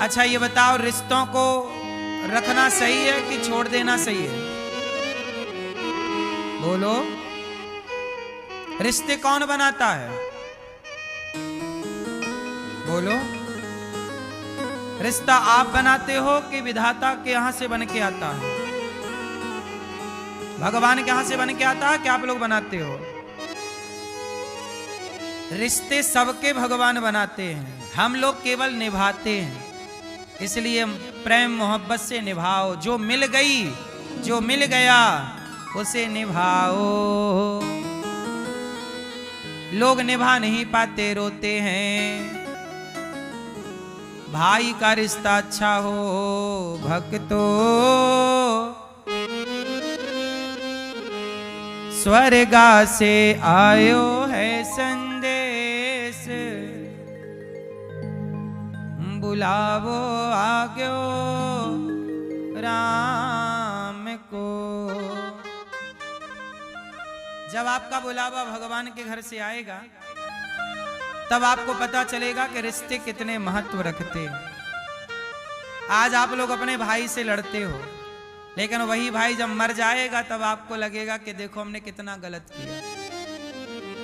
अच्छा ये बताओ, रिश्तों को रखना सही है कि छोड़ देना सही है? बोलो, रिश्ते कौन बनाता है? बोलो, रिश्ता आप बनाते हो कि विधाता के यहां से बन के आता है? भगवान के यहां से बन के आता है कि आप लोग बनाते हो? रिश्ते सबके भगवान बनाते हैं, हम लोग केवल निभाते हैं। इसलिए प्रेम मोहब्बत से निभाओ, जो मिल गई, जो मिल गया उसे निभाओ। लोग निभा नहीं पाते, रोते हैं। भाई का रिश्ता अच्छा हो भक्तों, स्वर्गा से आयो है संदेश, बुलावो आग्यो राम को। जब आपका बुलावा भगवान के घर से आएगा तब आपको पता चलेगा कि रिश्ते कितने महत्व रखते हैं। आज आप लोग अपने भाई से लड़ते हो, लेकिन वही भाई जब मर जाएगा तब आपको लगेगा कि देखो हमने कितना गलत किया।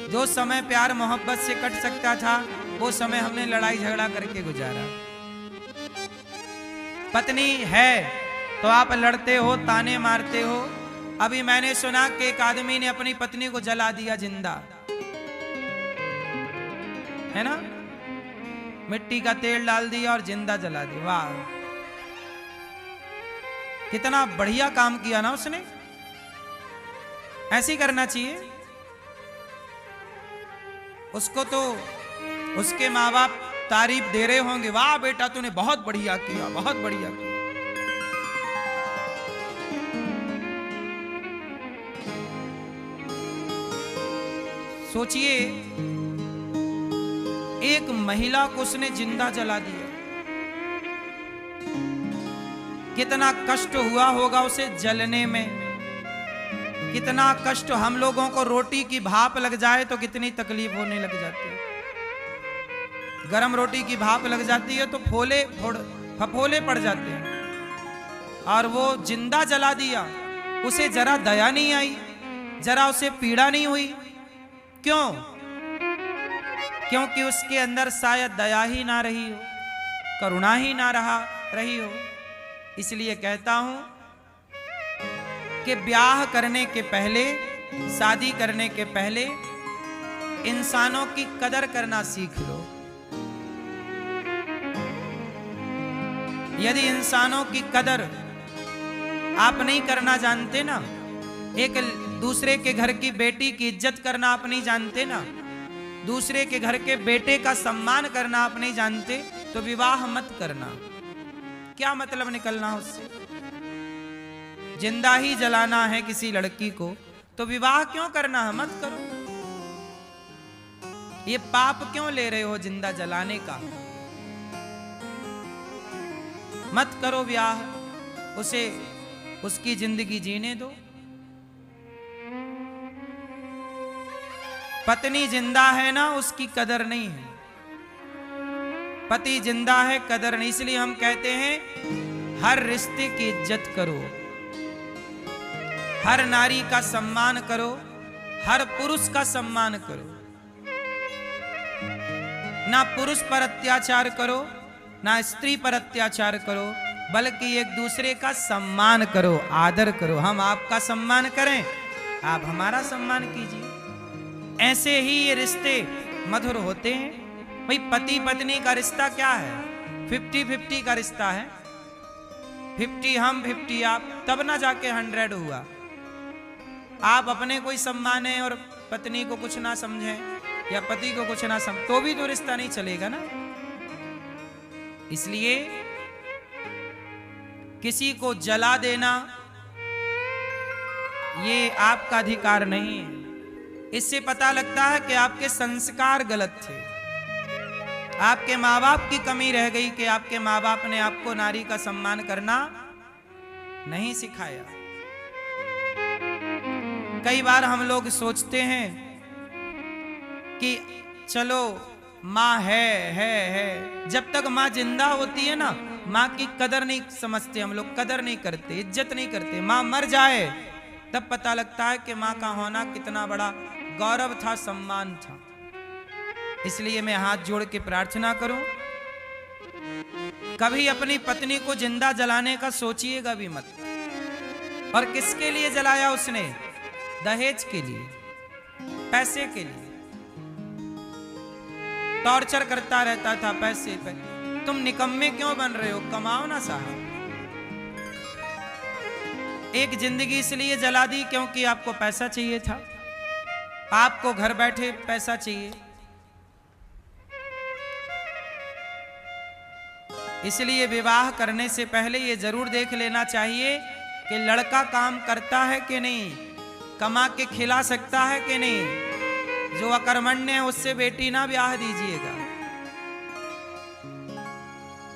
जो समय प्यार मोहब्बत से कट सकता था वो समय हमने लड़ाई झगड़ा करके गुजारा। पत्नी है तो आप लड़ते हो, ताने मारते हो। अभी मैंने सुना कि एक आदमी ने अपनी पत्नी को जला दिया जिंदा, है ना? मिट्टी का तेल डाल दिया और जिंदा जला दिया। वाह, कितना बढ़िया काम किया ना उसने। ऐसे ही करना चाहिए। उसको तो उसके माँ बाप तारीफ दे रहे होंगे, वाह बेटा तूने बहुत बढ़िया किया, बहुत बढ़िया किया। सोचिए, एक महिला को उसने जिंदा जला दिया, कितना कष्ट हुआ होगा उसे जलने में। कितना कष्ट, हम लोगों को रोटी की भाप लग जाए तो कितनी तकलीफ होने लग जाती है। गरम रोटी की भाप लग जाती है तो फफोले पड़ जाते हैं। और वो जिंदा जला दिया, उसे जरा दया नहीं आई, जरा उसे पीड़ा नहीं हुई। क्यों? क्योंकि उसके अंदर शायद दया ही ना रही हो, करुणा ही ना रही हो। इसलिए कहता हूं कि ब्याह करने के पहले, शादी करने के पहले इंसानों की कदर करना सीख लो। यदि इंसानों की कदर आप नहीं करना जानते ना, एक दूसरे के घर की बेटी की इज्जत करना आप नहीं जानते ना, दूसरे के घर के बेटे का सम्मान करना आप नहीं जानते, तो विवाह मत करना। क्या मतलब निकलना उससे? जिंदा ही जलाना है किसी लड़की को तो विवाह क्यों करना है? मत करो। ये पाप क्यों ले रहे हो जिंदा जलाने का? मत करो ब्याह, उसे उसकी जिंदगी जीने दो। पत्नी जिंदा है ना, उसकी कदर नहीं है। पति जिंदा है, कदर नहीं। इसलिए हम कहते हैं हर रिश्ते की इज्जत करो, हर नारी का सम्मान करो, हर पुरुष का सम्मान करो। ना पुरुष पर अत्याचार करो, ना स्त्री पर अत्याचार करो, बल्कि एक दूसरे का सम्मान करो, आदर करो। हम आपका सम्मान करें, आप हमारा सम्मान कीजिए। ऐसे ही ये रिश्ते मधुर होते हैं। भाई पति पत्नी का रिश्ता क्या है? 50-50 का रिश्ता है। 50 हम 50 आप, तब ना जाके 100 हुआ। आप अपने कोई सम्माने और पत्नी को कुछ ना समझें या पति को कुछ ना समझ, तो भी तो रिश्ता नहीं चलेगा ना। इसलिए किसी को जला देना ये आपका अधिकार नहीं है। इससे पता लगता है कि आपके संस्कार गलत थे, आपके माँ बाप की कमी रह गई कि आपके माँ बाप ने आपको नारी का सम्मान करना नहीं सिखाया। कई बार हम लोग सोचते हैं कि चलो माँ है। जब तक माँ जिंदा होती है ना, माँ की कदर नहीं समझते हम लोग, कदर नहीं करते, इज्जत नहीं करते। माँ मर जाए तब पता लगता है कि माँ का होना कितना बड़ा गौरव था, सम्मान था। इसलिए मैं हाथ जोड़ के प्रार्थना करूं, कभी अपनी पत्नी को जिंदा जलाने का सोचिएगा भी मत। और किसके लिए जलाया उसने? दहेज के लिए, पैसे के लिए। टॉर्चर करता रहता था पैसे पे। तुम निकम्मे क्यों बन रहे हो? कमाओ ना साहब। एक जिंदगी इसलिए जला दी क्योंकि आपको पैसा चाहिए था, आपको घर बैठे पैसा चाहिए। इसलिए विवाह करने से पहले ये जरूर देख लेना चाहिए कि लड़का काम करता है कि नहीं, कमा के खिला सकता है कि नहीं। जो अकर्मण्य है उससे बेटी ना ब्याह दीजिएगा।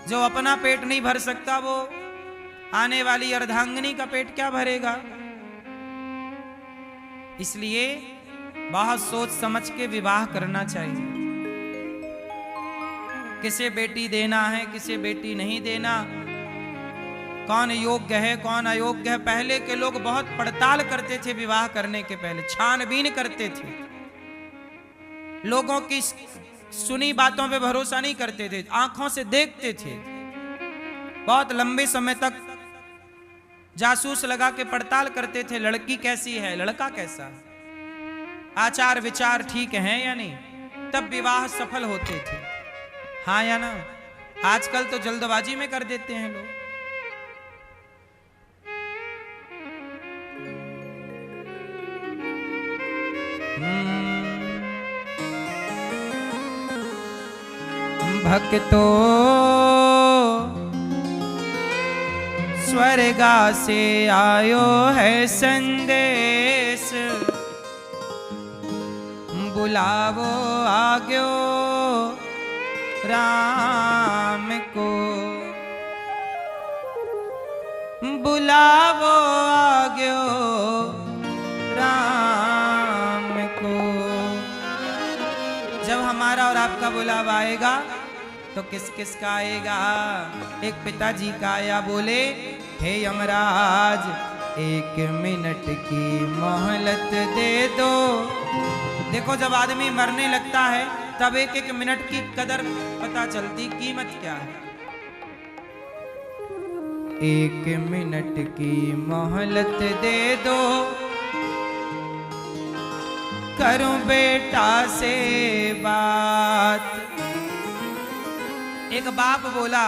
जो अपना पेट नहीं भर सकता वो आने वाली अर्धांगिनी का पेट क्या भरेगा? इसलिए बहुत सोच समझ के विवाह करना चाहिए। किसे बेटी देना है, किसे बेटी नहीं देना, कौन योग्य है, कौन अयोग्य है। पहले के लोग बहुत पड़ताल करते थे, विवाह करने के पहले छानबीन करते थे। लोगों की सुनी बातों पे भरोसा नहीं करते थे, आंखों से देखते थे। बहुत लंबे समय तक जासूस लगा के पड़ताल करते थे, लड़की कैसी है, लड़का कैसा है, आचार विचार ठीक है या नहीं, तब विवाह सफल होते थे। हाँ या ना? आजकल तो जल्दबाजी में कर देते हैं लोग। भक्तो स्वर्गा से आयो है संदेश, बुलावो आग्यो राम को, बुलावो आग्यो राम को। जब हमारा और आपका बुलावा आएगा तो किस किस का आएगा? एक पिताजी का आया, बोले हे यमराज 1 मिनट की मोहलत दे दो। देखो जब आदमी मरने लगता है तब 1-1 मिनट की कदर पता चलती, कीमत क्या है। 1 मिनट की मोहलत दे दो, करूं बेटा से बात। एक बाप बोला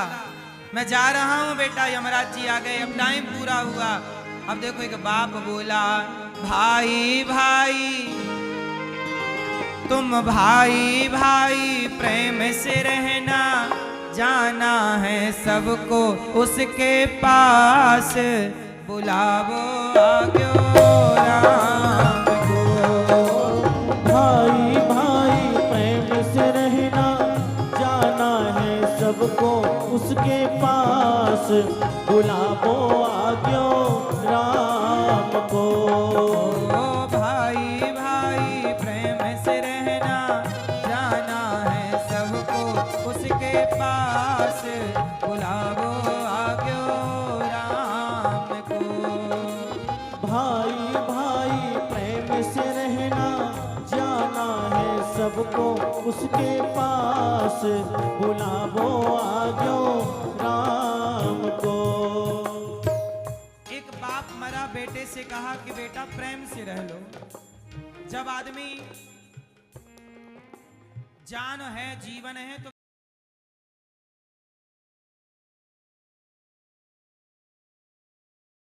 मैं जा रहा हूं बेटा, यमराज जी आ गए, अब टाइम पूरा हुआ। अब देखो एक बाप बोला भाई भाई तुम भाई भाई प्रेम से रहना, जाना है सबको उसके पास, बुलावो आग्यो राम को। भाई भाई प्रेम से रहना, जाना है सबको उसके पास, बुलावो आग्यो राम को। भाई भाई प्रेम से रहना, जाना है सबको उसके पास, बुलावो आग्यो राम को। भाई भाई प्रेम से रहना, जाना है सबको उसके पास, बुलावो आग्यो राम को। एक बाप मरा, बेटे से कहा कि बेटा प्रेम से रह लो। जब आदमी जान है, जीवन है तो